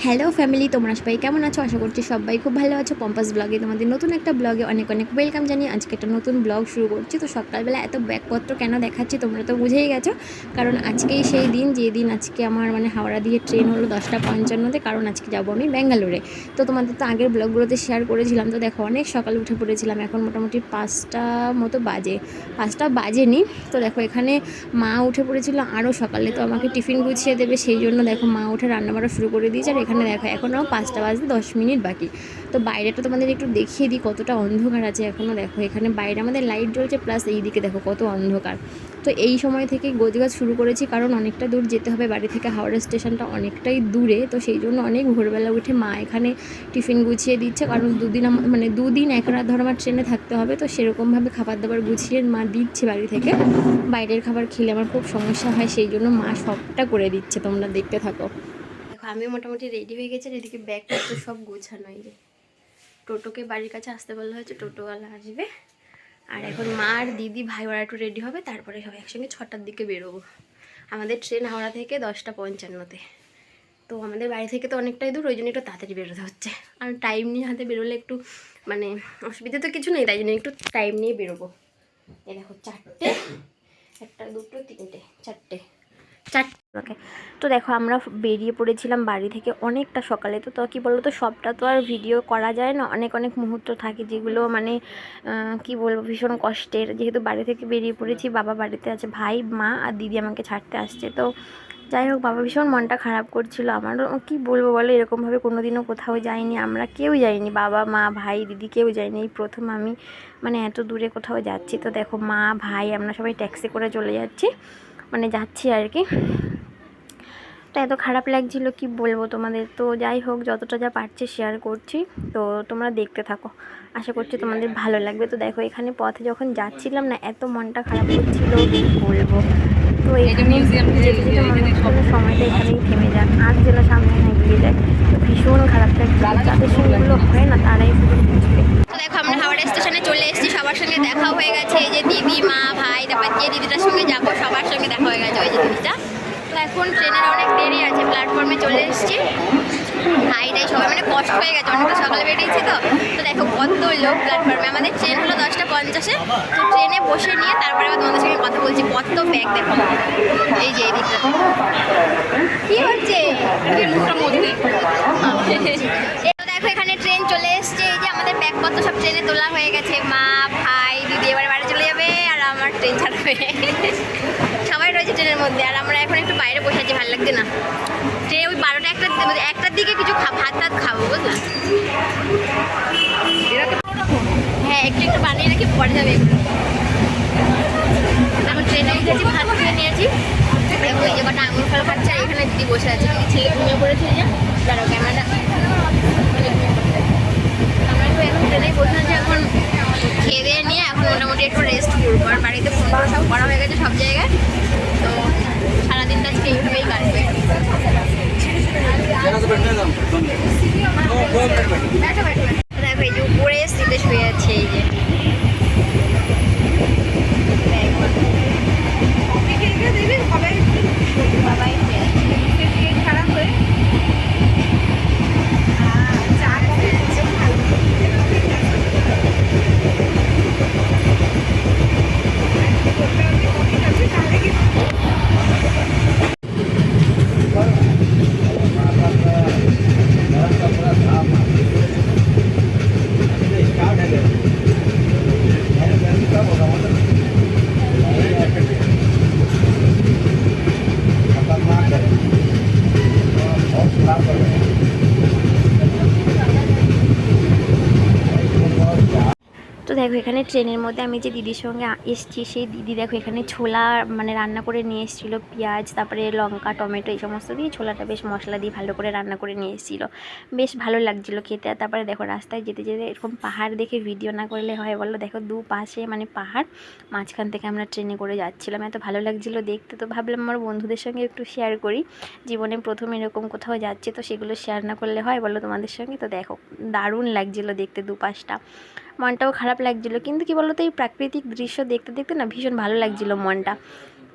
Hello family, তোমরা সবাই কেমন আছো? আশা করছি সবাই খুব ভালো আছো। পম্পাস ব্লগে তোমাদের নতুন একটা ব্লগে অনেক অনেক ওয়েলকাম জানিয়ে আজকে একটা নতুন ব্লগ শুরু করছি। তো সকালবেলা এত ব্যাগপত্র কেন দেখাচ্ছি তোমরা তো বুঝেই গেছো, কারণ আজকেই সেই দিন যেদিন আজকে আমার হাওড়া দিয়ে ট্রেন হলো 10:55-তে, কারণ আজকে যাবো আমি ব্যাঙ্গালোরে। তো তোমাদের তো আগের ব্লগগুলোতে শেয়ার করেছিলাম। তো দেখো অনেক সকালে উঠে পড়েছিলাম, এখন মোটামুটি 5টা মতো বাজে, 5টা বাজেনি। তো দেখো এখানে মা উঠে পড়েছিল আরও সকালে, তো আমাকে টিফিন গুছিয়ে দেবে, সেই জন্য দেখো মা উঠে রান্নাবাড়া শুরু করে দিয়েছে। আর এখানে দেখো এখনও 5টা বাজতে 10 মিনিট বাকি। তো বাইরেটা তোমাদের একটু দেখিয়ে দিই কতটা অন্ধকার আছে এখনও। দেখো এখানে বাইরে আমাদের লাইট জ্বলছে, প্লাস এই দিকে দেখো কত অন্ধকার। তো এই সময় থেকে গোছগাছ শুরু করেছি, কারণ অনেকটা দূর যেতে হবে বাড়ি থেকে, হাওড়া স্টেশনটা অনেকটাই দূরে। তো সেই জন্য অনেক ভোরবেলা উঠে মা এখানে টিফিন গুছিয়ে দিচ্ছে, কারণ দুদিন এক রাত ধর আমার ট্রেনে থাকতে হবে। তো সেরকমভাবে খাবার দাবার গুছিয়ে মা দিচ্ছে বাড়ি থেকে। বাইরের খাবার খেলে আমার খুব সমস্যা হয়, সেই জন্য মা সবটা করে দিচ্ছে, তোমরা দেখতে থাকো। দেখো আমি মোটামুটি রেডি হয়ে গেছি, এদিকে ব্যাগপত্র সব গোছানো। এই যে টোটোকে বাড়ির কাছে আসতে বলা হয়েছে, টোটোওয়ালা আসবে। আর এখন মা আর দিদি ভাই ওরা একটু রেডি হবে, তারপরে সবাই একসঙ্গে 6টার দিকে বেরোবো। আমাদের ট্রেন হাওড়া থেকে 10:55-তে। তো আমাদের বাড়ি থেকে তো অনেকটাই দূর, ওই জন্য একটু তাড়াতাড়ি বেরোতে হচ্ছে। আর টাইম নিয়ে হাতে বেরোলে একটু অসুবিধা তো কিছু নেই, তাই জন্য একটু টাইম নিয়ে বেরোবো। এই দেখো 4টে, 1টা 2টো 3টে 4টে। ওকে। তো দেখো আমরা বেরিয়ে পড়েছিলাম বাড়ি থেকে অনেকটা সকালে। তো কী বলো তো, সবটা তো আর ভিডিও করা যায় না, অনেক অনেক মুহূর্ত থাকে যেগুলো কি বলবো, ভীষণ কষ্টের। যেহেতু বাড়ি থেকে বেরিয়ে পড়েছি, বাবা বাড়িতে আছে, ভাই মা আর দিদি আমাকে ছাড়তে আসছে। তো যাই হোক, বাবা ভীষণ মনটা খারাপ করছিল। আমারও কি বলবো বলো, এরকমভাবে কোনো দিনও কোথাও যাইনি, আমরা কেউ যাইনি, বাবা মা ভাই দিদি কেউ যায়নি। এই প্রথম আমি এত দূরে কোথাও যাচ্ছি। তো দেখো মা ভাই আমরা সবাই ট্যাক্সি করে চলে যাচ্ছি, যাচ্ছি আর কি। তো এত খারাপ লাগছিল কি বলবো তোমাদের। তো যাই হোক, যতটা যা পারছি শেয়ার করছি, তো তোমরা দেখতে থাকো, আশা করছি তোমাদের ভালো লাগবে। তো দেখো এখানে পথে যখন যাচ্ছিলাম না, এত মনটা খারাপ হচ্ছিল কি বলবো। তো এখানে যেতে যেতে মনে হচ্ছিল সময়টা এখানেই থেমে যাক, আর যেন সামনে না এগিয়ে যায়। তো ভীষণ খারাপ লাগছিল, যাদের সঙ্গে এগুলো হয় না তারাই শুধু বুঝবে। তো দেখো আমরা হাওড়া স্টেশনে চলে এসেছি, সবার সঙ্গে দেখা হয়ে গেছে। এই যে দিদি মা ভাই, তারপর যে দিদিটার সঙ্গে যাবো সবার সঙ্গে দেখা হয়ে গেছে, ওই যে দিদিটা। তো এখন ট্রেনের অনেক দেরি আছে, প্ল্যাটফর্মে চলে এসেছি। ভাইটাই সবাই কষ্ট হয়ে গেছে, অনেকটা সকালে বেরিয়েছি। তো দেখো কত লোক প্ল্যাটফর্মে। আমাদের ট্রেন হলো 10:50-এ। তো ট্রেনে বসে নিয়ে তারপরে আবার তোমাদের সঙ্গে কথা বলছি। কত ব্যাগ দেখো, এই যে এই দিকটা কি হচ্ছে দেখো এখানে ট্রেন চলে এসছে। এই যে আমাদের ব্যাগপত্র সব ট্রেনে তোলা হয়ে গেছে, মা ভাই দিদি এবারে বাড়ি চলে যাবে, আর আমার ট্রেন ছাড়বে। সবাই রয়েছে ট্রেনের মধ্যে, আর আমরা এখন একটু বাইরে বসে আছি, ভালো লাগছে না। ট্রেন ওই 12টা 1টার দিকে কিছু ভাত টাত খাবো, বুঝলা। হ্যাঁ একটু একটু বানিয়ে রাখি, পরে যাবে। এখন ট্রেনে উঠেছি, ভাত খেয়ে নিয়েছি। দেখো এই যে কটা আঙুর ফল খাচ্ছে, আর এখানে দিদি বসে আছে। দিদি ছেলে ঘুমিয়ে পড়েছে, যে যারা ক্যামেরাটা আমরা একটু এখন ট্রেনেই বসে আছি। এখন খেয়ে দিয়ে নিয়ে এখন মোটামুটি একটু রেস্ট করবো। আর বাড়িতে ফোন করে সব করা হয়ে গেছে সব জায়গায়। তো সারাদিনটা আজকে এইভাবেই কাটবে। দেখো এই যে উপরে সিটে শুয়ে আছে, এই যে বাবাই খারাপ হয়ে তো দেখো এখানে ট্রেনের মধ্যে আমি যে দিদির সঙ্গে এসেছি, সেই দিদি দেখো এখানে ছোলা রান্না করে নিয়ে এসেছিলো, পেঁয়াজ তারপরে লঙ্কা টমেটো এই সমস্ত দিয়ে ছোলাটা বেশ মশলা দিয়ে ভালো করে রান্না করে নিয়ে এসেছিলো, বেশ ভালো লাগছিলো খেতে। আর তারপরে দেখো রাস্তায় যেতে যেতে এরকম পাহাড় দেখে ভিডিও না করলে হয় বলো। দেখো দুপাশে পাহাড়, মাঝখান থেকে আমরা ট্রেনে করে যাচ্ছিলাম, এত ভালো লাগছিলো দেখতে। তো ভাবলাম আমার বন্ধুদের সঙ্গে একটু শেয়ার করি, জীবনে প্রথম এরকম কোথাও যাচ্ছি, তো সেগুলো শেয়ার না করলে হয় বলো তোমাদের সঙ্গে। তো দেখো দারুণ লাগছিলো দেখতে দুপাশটা, মনটাও খারাপ লাগছিলো, কিন্তু কি বলতো এই প্রাকৃতিক দৃশ্য দেখতে দেখতে না ভীষণ ভালো লাগছিলো মনটা।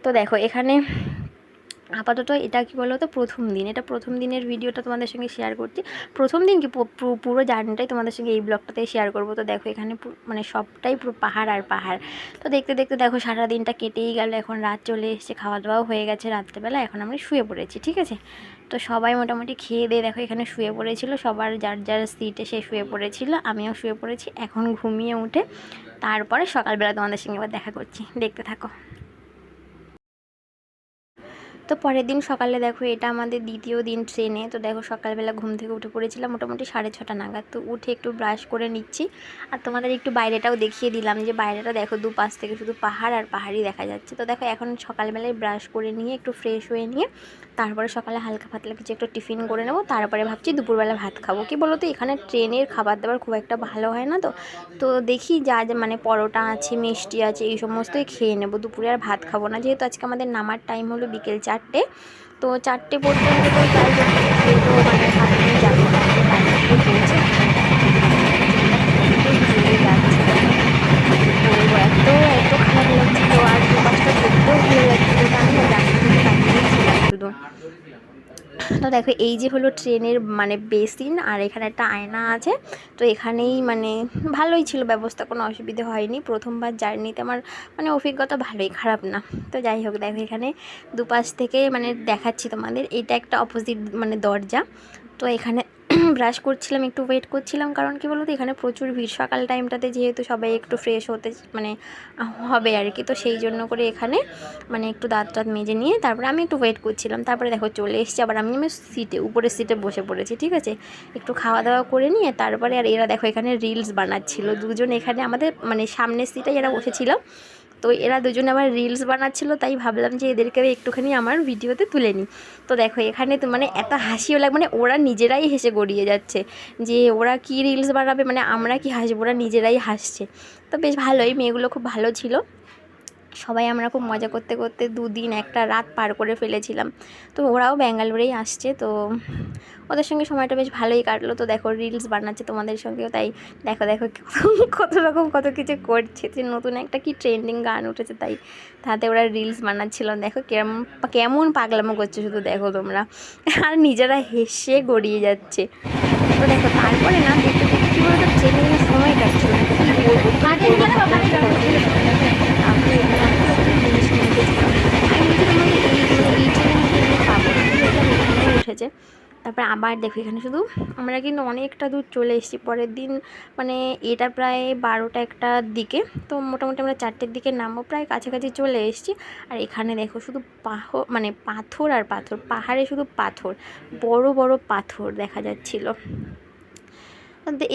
তো দেখো এখানে আপাতত এটা কি বলো তো প্রথম দিন, এটা প্রথম দিনের ভিডিওটা তোমাদের সঙ্গে শেয়ার করছি। প্রথম দিন কি পুরো জার্নিটাই তোমাদের সঙ্গে এই ব্লগটাতে শেয়ার করবো। তো দেখো এখানে মানে সবটাই পুরো পাহাড় আর পাহাড়। তো দেখতে দেখতে দেখো সারা দিনটা কেটেই গেল, এখন রাত চলে এসেছে, খাওয়া দাওয়াও হয়ে গেছে রাত্রেবেলা, এখন আমরা শুয়ে পড়েছি, ঠিক আছে। তো সবাই মোটামুটি খেয়ে দিয়ে দেখো এখানে শুয়ে পড়েছিল, সবার যার যার সিটে সে শুয়ে পড়েছিল, আমিও শুয়ে পড়েছি। এখন ঘুমিয়ে উঠে তারপরে সকালবেলা তোমাদের সঙ্গে আবার দেখা করছি, দেখতে থাকো। তো পরের দিন সকালে দেখো এটা আমাদের দ্বিতীয় দিন ট্রেনে। তো দেখো সকালবেলা ঘুম থেকে উঠে পড়েছিলাম মোটামুটি 6:30 নাগাদ। তো উঠে একটু ব্রাশ করে নিচ্ছি, আর তোমাদের একটু বাইরেটাও দেখিয়ে দিলাম যে বাইরেটা দেখো দুপাশ থেকে শুধু পাহাড় আর পাহাড়ই দেখা যাচ্ছে। তো দেখো এখন সকালবেলায় ব্রাশ করে নিয়ে একটু ফ্রেশ হয়ে নিয়ে তারপরে সকালে হালকা পাতলা কিছু একটু টিফিন করে নেবো, তারপরে ভাবছি দুপুরবেলা ভাত খাবো। কি বলো তো এখানে ট্রেনের খাবার দাবার খুব একটা ভালো হয় না, তো দেখি যা যা মানে পরোটা আছে, মিষ্টি আছে, এই সমস্তই খেয়ে নেবো। দুপুরে আর ভাত খাবো না, যেহেতু আজকে আমাদের নামার টাইম হলো বিকেল 4টে। তো 4টে পর্যন্ত তো প্রায় খেয়ে তো মানে হাতে নিয়ে যাবো, পৌঁছে এত এত খারাপ লাগছিলো, আর দুপাশটা দেখতেও ভালো লাগছিলো, আমি না জানি শুধু। তো দেখো এই যে হলো ট্রেনের মানে বেসিন, আর এখানে একটা আয়না আছে। তো এখানেই মানে ভালোই ছিল ব্যবস্থা, কোনো অসুবিধে হয়নি। প্রথমবার জার্নিতে আমার মানে অভিজ্ঞতা ভালোই, খারাপ না। তো যাই হোক দেখো এখানে দুপাশ থেকে মানে দেখাচ্ছি তোমাদের, এটা একটা অপোজিট মানে দরজা। তো এখানে ব্রাশ করছিলাম, একটু ওয়েট করছিলাম, কারণ কি বলতো এখানে প্রচুর ভিড় সকাল টাইমটাতে, যেহেতু সবাই একটু ফ্রেশ হতে মানে হবে আর কি। তো সেই জন্য করে এখানে মানে একটু দাঁত টাত মেজে নিয়ে তারপরে আমি একটু ওয়েট করছিলাম। তারপরে দেখো চলে এসেছি, আবার আমি সিটে উপরের সিটে বসে পড়েছি, ঠিক আছে। একটু খাওয়া দাওয়া করে নিয়ে তারপরে আর এরা দেখো এখানে রিলস বানাচ্ছিল দুজন, এখানে আমাদের মানে সামনের সিটে এরা বসেছিল। তো এরা দুজনে আবার রিলস বানাচ্ছিল, তাই ভাবলাম যে এদেরকে একটুখানি আমার ভিডিওতে তুলে নিই। তো দেখো এখানে তো মানে এত হাসিও লাগে, মানে ওরা নিজেরাই হেসে গড়িয়ে যাচ্ছে যে ওরা কি রিলস বানাবে, মানে আমরা কি হাসবো, ওরা নিজেরাই হাসছে। তো বেশ ভালোই, মেয়েগুলো খুব ভালো ছিল। সবাই আমরা খুব মজা করতে করতে 2 দিন 1টা রাত পার করে ফেলেছিলাম। তো ওরাও ব্যাঙ্গালোরেই আসছে, তো ওদের সঙ্গে সময়টা বেশ ভালোই কাটলো। তো দেখো রিলস বানাচ্ছে তোমাদের সঙ্গেও, তাই দেখো দেখো কত রকম কত কিছু করছে, যে নতুন একটা কি ট্রেন্ডিং গান উঠেছে, তাই তাতে ওরা রিলস বানাচ্ছিল। দেখো কেমন কেমন পাগলামো করছে শুধু দেখো তোমরা, আর নিজেরা হেসে গড়িয়ে যাচ্ছে। তো দেখো তারপরে না দেখতে দেখতে কী বলতো ট্রেনে সময় কাটছিল না, কী বলবো উঠেছে। তারপরে আবার দেখো এখানে শুধু আমরা কিন্তু অনেকটা দূর চলে এসেছি পরের দিন, মানে এটা প্রায় 12টা-1টার দিকে। তো মোটামুটি আমরা 4টের দিকে নামবো, প্রায় কাছাকাছি চলে এসেছি। আর এখানে দেখো শুধু মানে পাথর আর পাথর, পাহাড়ে শুধু পাথর, বড় বড় পাথর দেখা যাচ্ছিলো।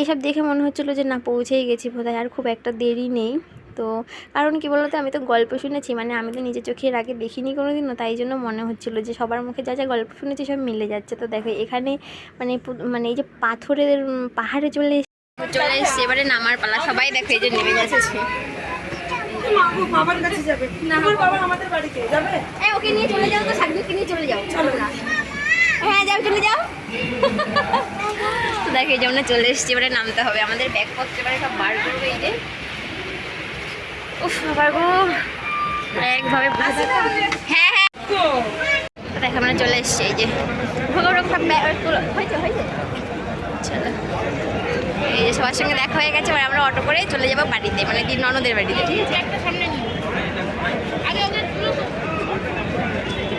এসব দেখে মনে হচ্ছিলো যে না পৌঁছেই গেছি বোধহয়, আর খুব একটা দেরি নেই। তো কারণ কি বলতো আমি তো গল্প শুনেছি, মানে আমি তো নিজের চোখে এর আগে দেখিনি কোনো দিনও, তাই জন্য মনে হচ্ছিলো যে সবার মুখে যা যা গল্প শুনেছি সব মিলে যাচ্ছে। তো দেখো এখানে মানে মানে এই যে পাথরের পাহাড়ে চলে এসছে, এবারে নামার পালা। সবাই দেখো এই যে নেমে যাচ্ছে। বাবার কাছে যাবে না, বাবা আমাদের বাড়িতে যাবে। ওকে নিয়ে চলে যাও, তো সাগরকে নিয়ে চলে যাও, চলো না। হ্যাঁ যাও, চলে যাও। তো দেখো এই যে আমরা চলে এসেছি, এবারে নামতে হবে আমাদের, ব্যাগপত্র এবারে সব বার করবে। এই যে উফ বাবার গো, একভাবে হ্যাঁ হ্যাঁ দেখো আমরা চলে এসেছি। এই যে চলো, এই যে সবার সঙ্গে দেখা হয়ে গেছে, এবার আমরা অটো করে চলে যাবো বাড়িতে, মানে ননদের বাড়িতে, ঠিক আছে।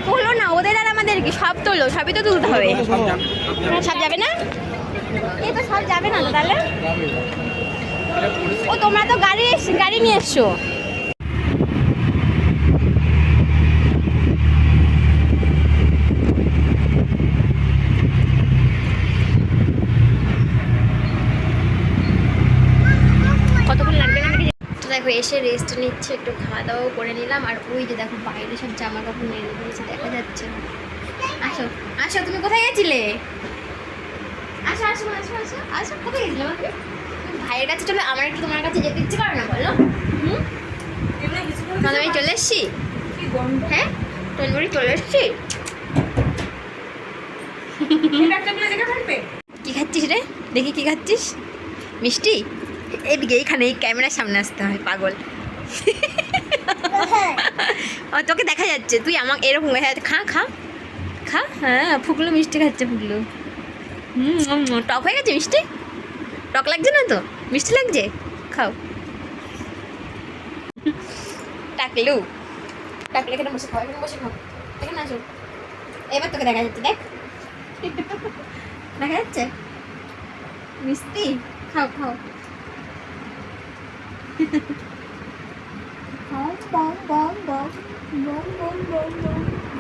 তোলো না, ওদের আর আমাদের কি সব তোলো, সবই তো তুলতে হবে। সব যাবে না, এই তো সব যাবে না তো তাহলে। ও তোমরা তো গাড়ি নিয়ে এসছো। কতক্ষণ লাগবে না? তো দেখো এসে রেস্ট নিচ্ছে, একটু খাওয়া দাওয়াও করে নিলাম। আর ওই যে দেখো বাইরে সব জামা কাপড় মেরে দিয়েছে, দেখা যাচ্ছে। আসো আসো, তুমি কোথায় গেছিলে? আসো আসো আসো আসো আসো, কোথায় গেছিলে আমাকে? ভাইয়ের কাছে চলে, আমার একটু তোমার কাছে যেতে ইচ্ছে করে না বলো? আমি চলে এসছি, হ্যাঁ তোমার বাড়ি চলে এসছি। কি খাচ্ছিস রে? দেখি কি খাচ্ছিস? মিষ্টি? এদিকে এইখানে এই ক্যামেরার সামনে আসতে হয়, পাগল। তোকে দেখা যাচ্ছে, তুই আমাকে এরকম খা খা খা, হ্যাঁ ফুকলো মিষ্টি খাচ্ছে ফুকলো। টক হয়ে গেছে মিষ্টি? টক লাগছে না তো, মিষ্টি লাগছে, খাও। টাকলু, টাকলু এখানে বসে খাও, এখানে বসে খাও, এখানে আসো। এবার তোকে দেখা যাচ্ছে, দেখ দেখা যাচ্ছে মিষ্টি, খাও খাও। বম বম বম বম বম বম বম বম বম বম।